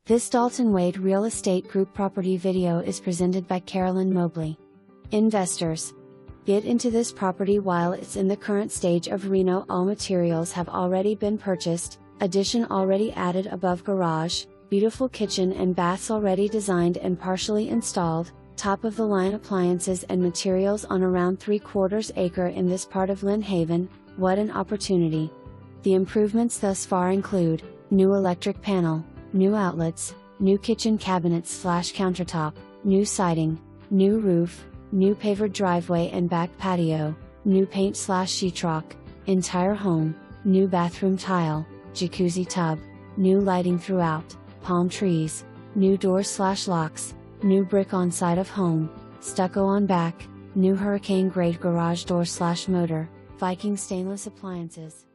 This Dalton Wade Real Estate Group property video is presented by Carolyn Mobley. Investors, get into this property while it's in the current stage of reno. All materials have already been purchased, addition already added above garage, beautiful kitchen and baths already designed and partially installed, top of the line appliances and materials on around 3/4 acre in this part of Lynn Haven. What an opportunity. The improvements thus far include new electric panel, new outlets, new kitchen cabinets/countertop, new siding, new roof, new pavered driveway and back patio, new paint/sheetrock, entire home, new bathroom tile, jacuzzi tub, new lighting throughout, palm trees, new doors/locks, new brick on side of home, stucco on back, new hurricane grade garage door/motor, Viking stainless appliances.